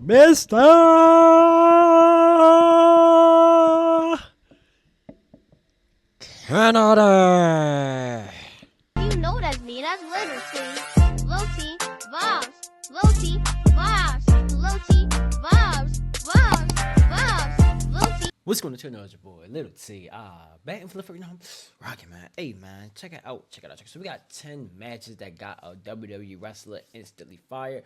Mr. Canada. You know that's me. That's Little T. Vibes. Little T. Vibes. Little T. Vibes. Little T. What's going to turn out, your boy, Little T? Back and flip, you know, rocking, man. Hey, man, check it out. So we got 10 matches that got a WWE wrestler instantly fired.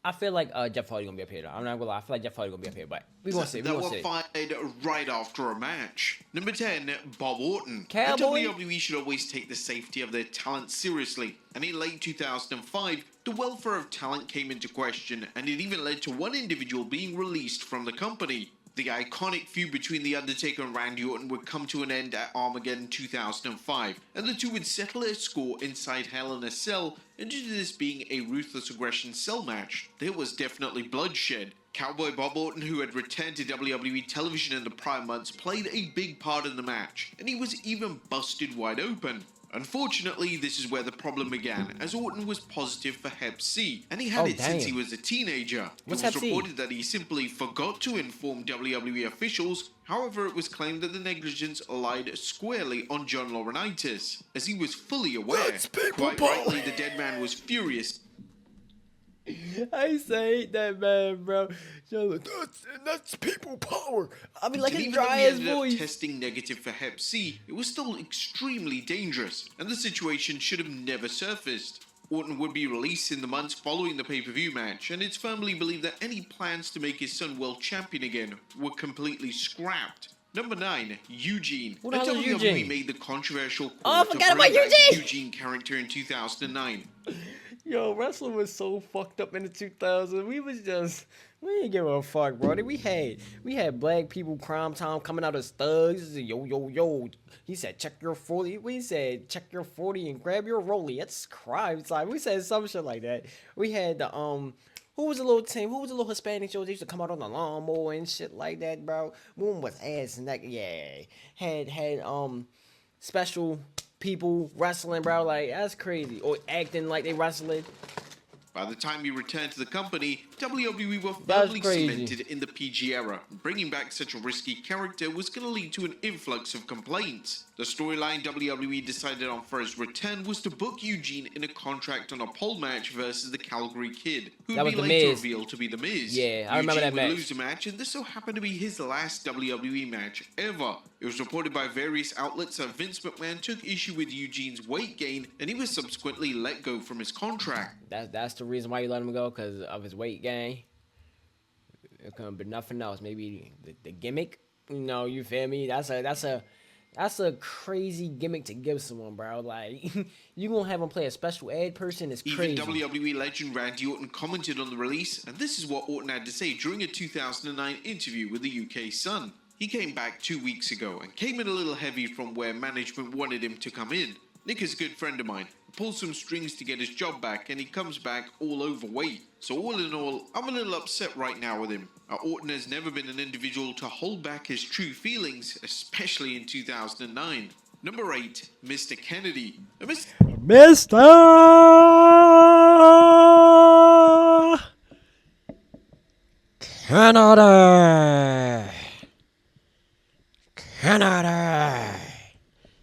I feel like Jeff Hardy gonna be up here, though. I'm not gonna lie. I feel like Jeff Hardy gonna be up here, but we gonna see. That were fired right after a match. Number 10, Bob Orton. Cowboy. WWE should always take the safety of their talent seriously. And in late 2005, the welfare of talent came into question, and it even led to one individual being released from the company. The iconic feud between The Undertaker and Randy Orton would come to an end at Armageddon 2005, and the two would settle their score inside Hell in a Cell, and due to this being a Ruthless Aggression Cell match, there was definitely bloodshed. Cowboy Bob Orton, who had returned to WWE television in the prior months, played a big part in the match, and he was even busted wide open. Unfortunately, this is where the problem began, as Orton was positive for Hep C, and he had it since he was a teenager. What's it was Hep C? reported that he simply forgot to inform WWE officials. However, it was claimed that the negligence lied squarely on John Laurinaitis, as he was fully aware. Quite rightly, the dead man was furious. I say that, man, bro. That's people power. I mean, like his Even though dry he ass ended up voice. testing negative for Hep C, it was still extremely dangerous, and the situation should have never surfaced. Orton would be released in the months following the pay-per-view match, and it's firmly believed that any plans to make his son world champion again were completely scrapped. Number 9, Eugene. Who the hell is WWE Eugene? made the controversial Oh, I call to forgot bring about back the Eugene! Eugene character in 2009. Yo, wrestling was so fucked up in the 2000s. We didn't give a fuck, bro. We had black people crime time coming out as thugs. Yo. He said, check your 40. We said, check your 40 and grab your rollie. That's crime time. We said some shit like that. We had the, who was the little team? Who was the little Hispanic shows? They used to come out on the lawnmower and shit like that, bro. One was ass and that, yeah. Had special people wrestling, bro. Like, that's crazy. Or acting like they wrestling. By the time he returned to the company, WWE were That's firmly crazy. cemented in the PG era. Bringing back such a risky character was going to lead to an influx of complaints. The storyline WWE decided on for his return was to book Eugene in a contract on a pole match versus the Calgary Kid, who That would was be The later Miz. revealed to be The Miz. Yeah, I remember that Eugene would match. lose the match, and this so happened to be his last WWE match ever. It was reported by various outlets that Vince McMahon took issue with Eugene's weight gain, and he was subsequently let go from his contract. That's the reason why you let him go, because of his weight gain. It couldn't be nothing else. Maybe the gimmick. You know, you feel me? That's a crazy gimmick to give someone, bro. Like, you gonna have him play a special ed person? It's crazy. Even WWE legend Randy Orton commented on the release, and this is what Orton had to say during a 2009 interview with the UK Sun. He came back 2 weeks ago and came in a little heavy from where management wanted him to come in. Nick is a good friend of mine. He pulls some strings to get his job back, and he comes back all overweight. So all in all, I'm a little upset right now with him. Orton has never been an individual to hold back his true feelings, especially in 2009. Number 8, Mr. Kennedy. Mr. Canada.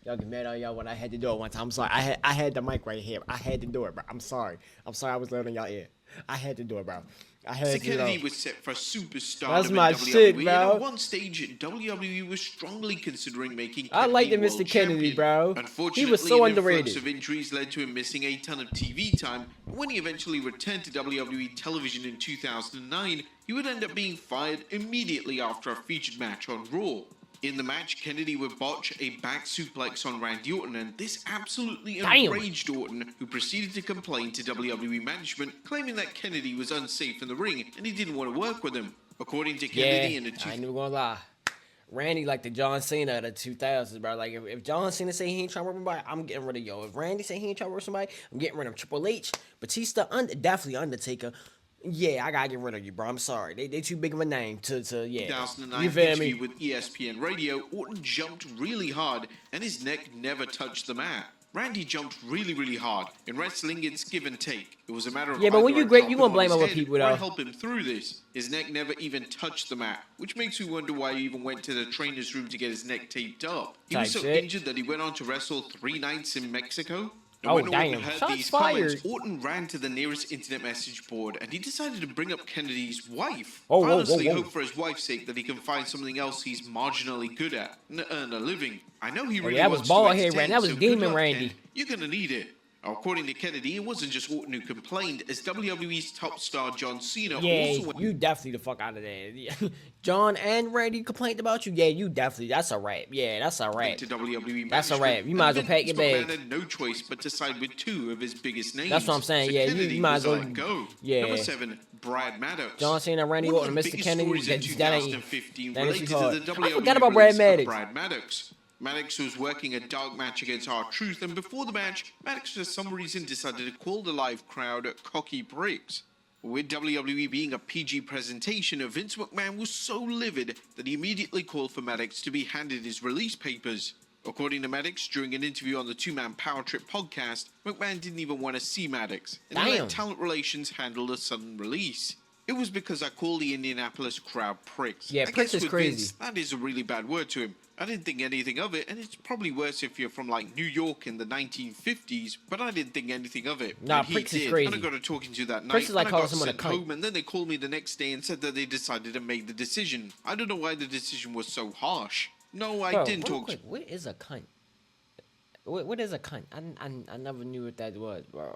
Y'all get mad on y'all when I had to do it one time. I'm sorry. I had the mic right here. I had to do it, bro. I'm sorry. I was letting y'all ear. I had to do it, bro. I had Mr. to. Kennedy was set for superstar That's in my WWE, shit, and bro. at one stage, WWE was strongly considering making I liked Kennedy the Mr. world Kennedy, champion. bro. Unfortunately, He was so an influx underrated. of injuries led to him missing a ton of TV time. When he eventually returned to WWE television in 2009, he would end up being fired immediately after a featured match on Raw. In the match, Kennedy would botch a back suplex on Randy Orton, and this absolutely enraged Orton, who proceeded to complain to WWE management, claiming that Kennedy was unsafe in the ring and he didn't want to work with him. According to Kennedy, in the I ain't even gonna lie. Randy like the John Cena of the 2000s, bro. Like, if John Cena say he ain't trying to work with somebody, I'm getting rid of yo. If Randy say he ain't trying to work with somebody, I'm getting rid of Triple H, Batista, definitely Undertaker. Yeah, I gotta get rid of you, bro. I'm sorry. They too big of a name to yeah. 2009 You feel interview me? with ESPN Radio, Orton jumped really hard and his neck never touched the mat. Randy jumped really hard. In wrestling, it's give and take. It was a matter of Yeah, but when either you I great, drop you him gonna on blame his other head people or I though. help him through this. His neck never even touched the mat, which makes me wonder why he even went to the trainer's room to get his neck taped up. He was Type so shit. injured that he went on to wrestle 3 nights in Mexico. Now, Oh, when Orton damn. heard Shots these comments, fired. Orton ran to the nearest internet message board and he decided to bring up Kennedy's wife. Oh, I whoa, honestly whoa, whoa. hope for his wife's sake that he can find something else he's marginally good at and earn a living. I know he really that was wants bald to head entertain, Randy. That was so good Demon luck, Randy. Ken. You're gonna need it. According to Kennedy, it wasn't just Orton who complained, as WWE's top star John Cena Yeah, also went you definitely the fuck out of there. Yeah. John and Randy complained about you. Yeah, you definitely. That's a wrap. Yeah, that's a wrap. to WWE That's a management, wrap. You might as well and pack your Vince McMahon bags. had no choice but to side with 2 of his biggest names. That's what I'm saying, So yeah, you Kennedy might was as well- let go. yeah. Number 7, Brad Maddox. John Cena, Randy One of Orton, the Mr. biggest Kennedy, stories in that ain't- 2015 that ain't related too to hard. the I WWE forgot about Brad release of Maddox. Brad Maddox. Maddox was working a dark match against R-Truth, and before the match, Maddox for some reason decided to call the live crowd cocky bricks. With WWE being a PG presentation, Vince McMahon was so livid that he immediately called for Maddox to be handed his release papers. According to Maddox, during an interview on the two-man Power Trip podcast, McMahon didn't even want to see Maddox, and he Damn. let Talent Relations handle the sudden release. It was because I call the Indianapolis crowd pricks. Yeah, I pricks guess is with crazy. Vince, that is a really bad word to him. I didn't think anything of it, and it's probably worse if you're from like New York in the 1950s, but I didn't think anything of it. Nah, And he pricks is did. crazy. And I got to talking to that night, Pricks is like and I calling got someone a sent cunt. home, and then they called me the next day and said that they decided to make the decision. I don't know why the decision was so harsh. No, I Bro, didn't real talk quick, what is a cunt? What is a cunt? I never knew what that was, bro.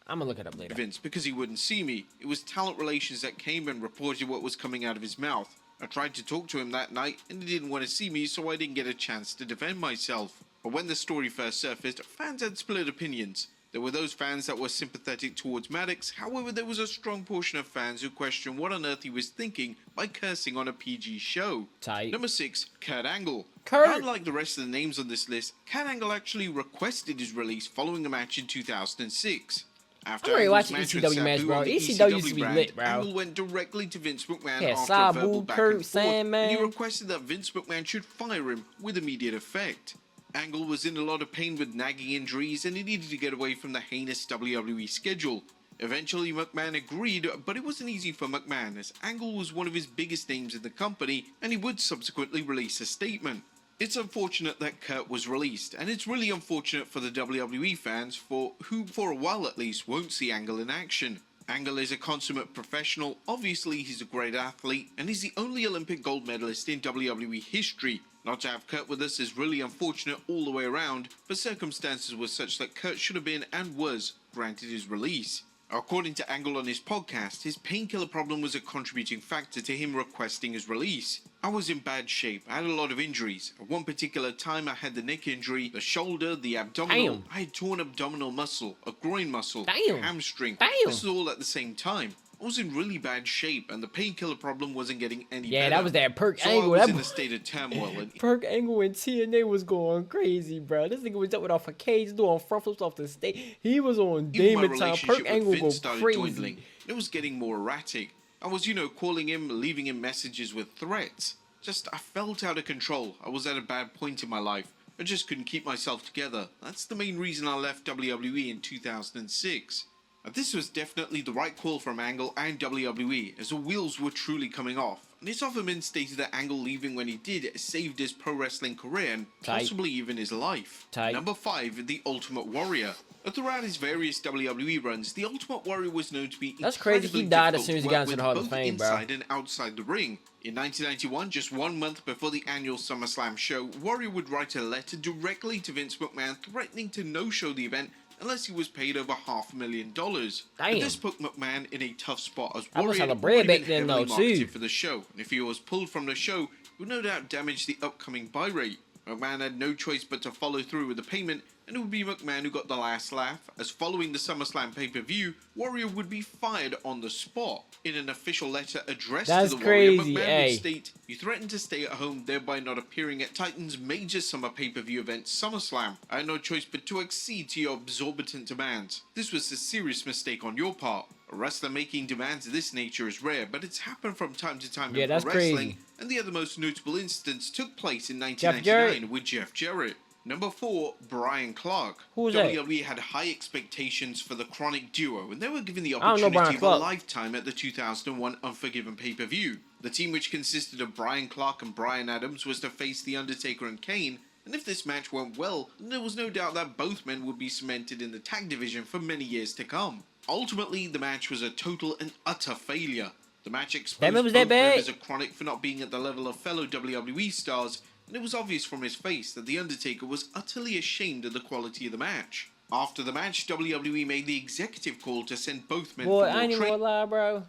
I'm gonna look it up later. Vince because he wouldn't see me. It was Talent Relations that came and reported what was coming out of his mouth. I tried to talk to him that night, and he didn't want to see me, so I didn't get a chance to defend myself. But when the story first surfaced, fans had split opinions. There were those fans that were sympathetic towards Maddox, however there was a strong portion of fans who questioned what on earth he was thinking by cursing on a PG show. Tight. Number 6, Kurt Angle. Kurt. Unlike the rest of the names on this list, Kurt Angle actually requested his release following a match in 2006. After I'm already Angle's watching match with ECW match, Sabu bro. on the ECW used to be brand, lit, bro. Angle went directly to Vince McMahon Yeah, after Sabu, a verbal back Kurt, and forth, Sandman. and he requested that Vince McMahon should fire him with immediate effect. Angle was in a lot of pain with nagging injuries, and he needed to get away from the heinous WWE schedule. Eventually, McMahon agreed, but it wasn't easy for McMahon, as Angle was one of his biggest names in the company, and he would subsequently release a statement. It's unfortunate that Kurt was released, and it's really unfortunate for the WWE fans who, for a while at least, won't see Angle in action. Angle is a consummate professional, obviously he's a great athlete, and he's the only Olympic gold medalist in WWE history. Not to have Kurt with us is really unfortunate all the way around, but circumstances were such that Kurt should have been and was granted his release. According to Angle on his podcast, his painkiller problem was a contributing factor to him requesting his release. I was in bad shape. I had a lot of injuries. At one particular time, I had the neck injury, the shoulder, the abdominal. Damn. I had torn abdominal muscle, a groin muscle, Damn. a hamstring. Damn. This was all at the same time. I was in really bad shape, and the painkiller problem wasn't getting any Yeah, better. that was that Perk So Angle. I was That in boy- a state of turmoil, and Perk Angle and TNA was going crazy, bro. This nigga was jumping off a cage, doing front flips off the stage. He was on even my demon time. relationship Perk with Angle go Vince started crazy. dwindling. It was getting more erratic. I was, calling him, leaving him messages with threats. I felt out of control. I was at a bad point in my life. I just couldn't keep myself together. That's the main reason I left WWE in 2006. This was definitely the right call from Angle and WWE, as the wheels were truly coming off. And it's often been stated that Angle leaving when he did saved his pro wrestling career and Tight. possibly even his life. Tight. Number 5, The Ultimate Warrior. Throughout his various WWE runs, The Ultimate Warrior was known to be That's crazy. He incredibly died as difficult soon as he to got work into the with Hall of both Fame, bro. inside and outside the ring. In 1991, just 1 month before the annual SummerSlam show, Warrior would write a letter directly to Vince McMahon threatening to no-show the event unless he was paid over $500,000. Damn. This put McMahon in a tough spot, as That was Warrior hella bread had been back then, heavily though, marketed too. for the show, and if he was pulled from the show, it would no doubt damage the upcoming buy rate. McMahon had no choice but to follow through with the payment, and it would be McMahon who got the last laugh, as following the SummerSlam pay-per-view, Warrior would be fired on the spot. In an official letter addressed That's to the Warrior, crazy, McMahon hey. would state, "You threatened to stay at home, thereby not appearing at Titan's major summer pay-per-view event, SummerSlam. I had no choice but to accede to your exorbitant demands. This was a serious mistake on your part. A wrestler making demands of this nature is rare, but it's happened from time to time Yeah, in that's pro wrestling, crazy. and the other most notable instance took place in Jeff 1999 with Jeff Jarrett. Number 4, Brian Clark. Who was that? WWE had high expectations for the Chronic duo, and they were given the I don't know Brian opportunity of a Clark. lifetime at the 2001 Unforgiven pay-per-view. The team, which consisted of Brian Clark and Brian Adams, was to face The Undertaker and Kane, and if this match went well, then there was no doubt that both men would be cemented in the tag division for many years to come. Ultimately, the match was a total and utter failure. The match exposed was both that bad? members of Chronic for not being at the level of fellow WWE stars, and it was obvious from his face that The Undertaker was utterly ashamed of the quality of the match. After the match, WWE made the executive call to send both men Boy, for I more ain't even training. gonna lie, bro.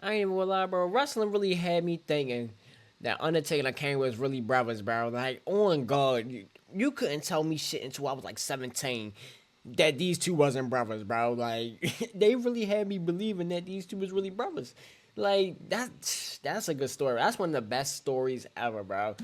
I ain't even gonna lie, bro. Wrestling really had me thinking that Undertaker and Kane was really brothers, bro. Like, on God, you couldn't tell me shit until I was like 17 that these two wasn't brothers, bro. Like, they really had me believing that these two was really brothers. Like, that's a good story. That's one of the best stories ever, bro.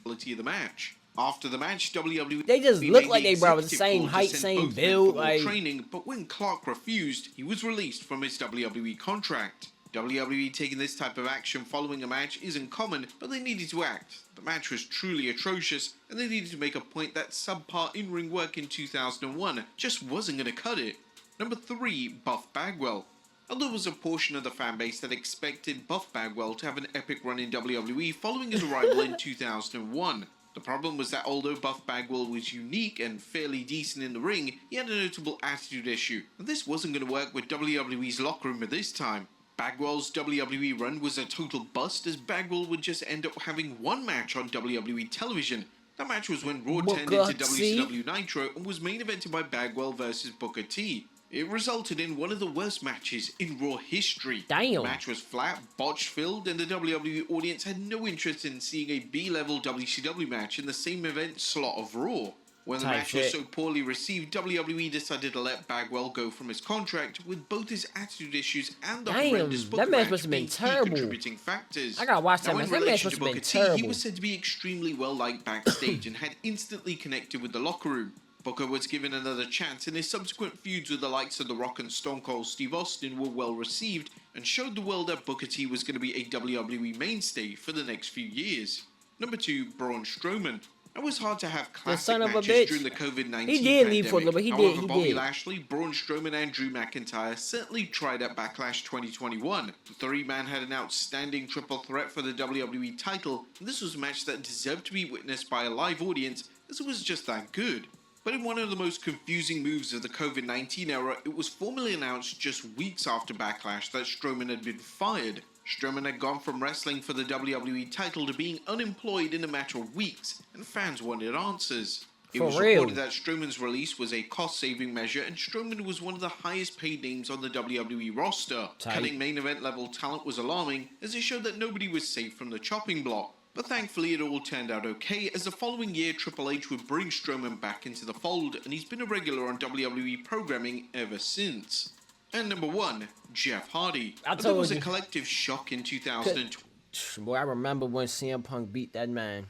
Quality of the match. After the match, WWE They just made look the like they brothers, executive same call to height, send same both men build, for more like- training, but when Clark refused, he was released from his WWE contract. WWE taking this type of action following a match isn't common, but they needed to act. The match was truly atrocious, and they needed to make a point that subpar in-ring work in 2001 just wasn't going to cut it. Number 3, Buff Bagwell. Although there was a portion of the fanbase that expected Buff Bagwell to have an epic run in WWE following his arrival in 2001. The problem was that although Buff Bagwell was unique and fairly decent in the ring, he had a notable attitude issue, and this wasn't going to work with WWE's locker room at this time. Bagwell's WWE run was a total bust, as Bagwell would just end up having one match on WWE television. That match was when Raw turned into WCW Nitro and was main evented by Bagwell versus Booker T. It resulted in one of the worst matches in Raw history. Damn. The match was flat, botch-filled, and the WWE audience had no interest in seeing a B-level WCW match in the same event slot of Raw. When the Type match was shit. so poorly received, WWE decided to let Bagwell go from his contract, with both his attitude issues and the Damn, horrendous that Booker match must have been being key terrible. contributing factors. I gotta watch that Now, match. in That match relation must to have been Booker T, he terrible. was said to be extremely well-liked backstage and had instantly connected with the locker room. Booker was given another chance, and his subsequent feuds with the likes of The Rock and Stone Cold Steve Austin were well received and showed the world that Booker T was going to be a WWE mainstay for the next few years. Number 2, Braun Strowman. It was hard to have classic son of a matches bitch. during the COVID-19 He did leave for a little bit. pandemic. He However, did. Bobby Lashley, Braun Strowman, and Drew McIntyre certainly tried at Backlash 2021. The three-man had an outstanding triple threat for the WWE title, and this was a match that deserved to be witnessed by a live audience, as it was just that good. But in one of the most confusing moves of the COVID-19 era, it was formally announced just weeks after Backlash that Strowman had been fired. Strowman had gone from wrestling for the WWE title to being unemployed in a matter of weeks, and fans wanted answers. It For was real. reported that Strowman's release was a cost-saving measure, and Strowman was one of the highest-paid names on the WWE roster. Tight. Cutting main event-level talent was alarming, as it showed that nobody was safe from the chopping block. But thankfully it all turned out okay, as the following year Triple H would bring Strowman back into the fold, and he's been a regular on WWE programming ever since. And number 1, Jeff Hardy. I There was told a you. collective shock in 2020. Boy, I remember when CM Punk beat that man.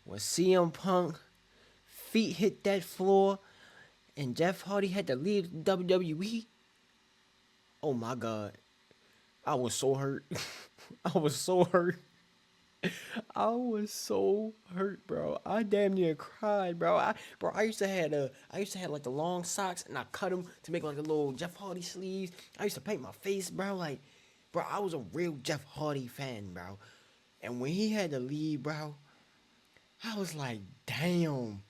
When CM Punk feet hit that floor and Jeff Hardy had to leave WWE. Oh my God. I was so hurt. I was so hurt. I was so hurt, bro. I damn near cried, bro. I used to have like the long socks, and I cut them to make like a little Jeff Hardy sleeves. I used to paint my face, bro. Like, bro, I was a real Jeff Hardy fan, bro. And when he had to leave, bro, I was like, damn.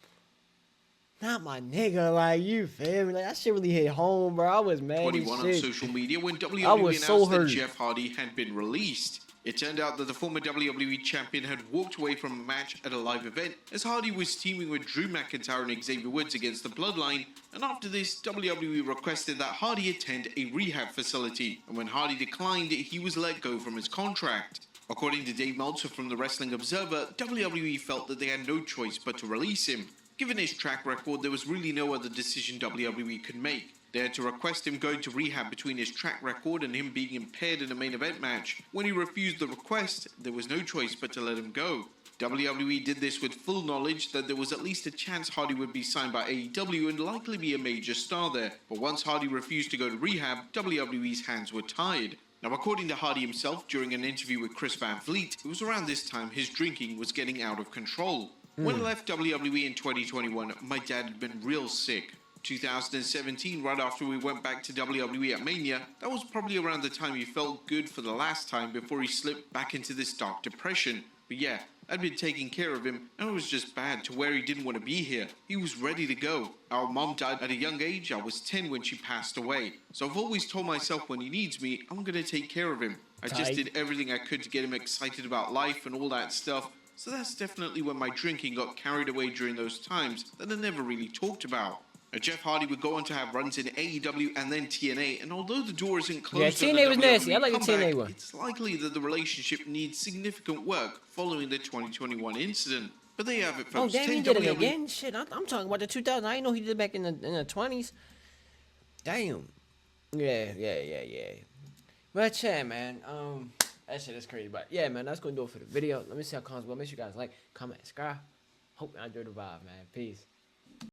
Not my nigga, like, you feel me? Like, that shit really hit home, bro. I was mad as 21 on shit. social media when I WWE was announced so that hurt. Jeff Hardy had been released. It turned out that the former WWE champion had walked away from a match at a live event, as Hardy was teaming with Drew McIntyre and Xavier Woods against the Bloodline, and after this, WWE requested that Hardy attend a rehab facility, and when Hardy declined, he was let go from his contract. According to Dave Meltzer from the Wrestling Observer, WWE felt that they had no choice but to release him. Given his track record, there was really no other decision WWE could make. They had to request him going to rehab between his track record and him being impaired in a main event match. When he refused the request, there was no choice but to let him go. WWE did this with full knowledge that there was at least a chance Hardy would be signed by AEW and likely be a major star there. But once Hardy refused to go to rehab, WWE's hands were tied. Now, according to Hardy himself, during an interview with Chris Van Vliet, it was around this time his drinking was getting out of control. When I left WWE in 2021, my dad had been real sick. 2017, right after we went back to WWE at Mania, that was probably around the time he felt good for the last time before he slipped back into this dark depression. But yeah, I'd been taking care of him, and it was just bad to where he didn't want to be here. He was ready to go. Our mom died at a young age. I was 10 when she passed away. So I've always told myself when he needs me, I'm going to take care of him. I just did everything I could to get him excited about life and all that stuff. So that's definitely when my drinking got carried away during those times that I never really talked about. Jeff Hardy would go on to have runs in AEW and then TNA, and although the door isn't closed, yeah, TNA was nasty. I like the TNA one. It's likely that the relationship needs significant work following the 2021 incident. But there you have it, folks. Oh damn, he did it again. Shit, I'm talking about the 2000. I didn't know he did it back in the 20s. Damn. Yeah. But yeah, man. That shit is crazy. But yeah, man, that's gonna do it for the video. Let me see how it comes. Well, make sure you guys like, comment, subscribe. Hope you enjoyed the vibe, man. Peace.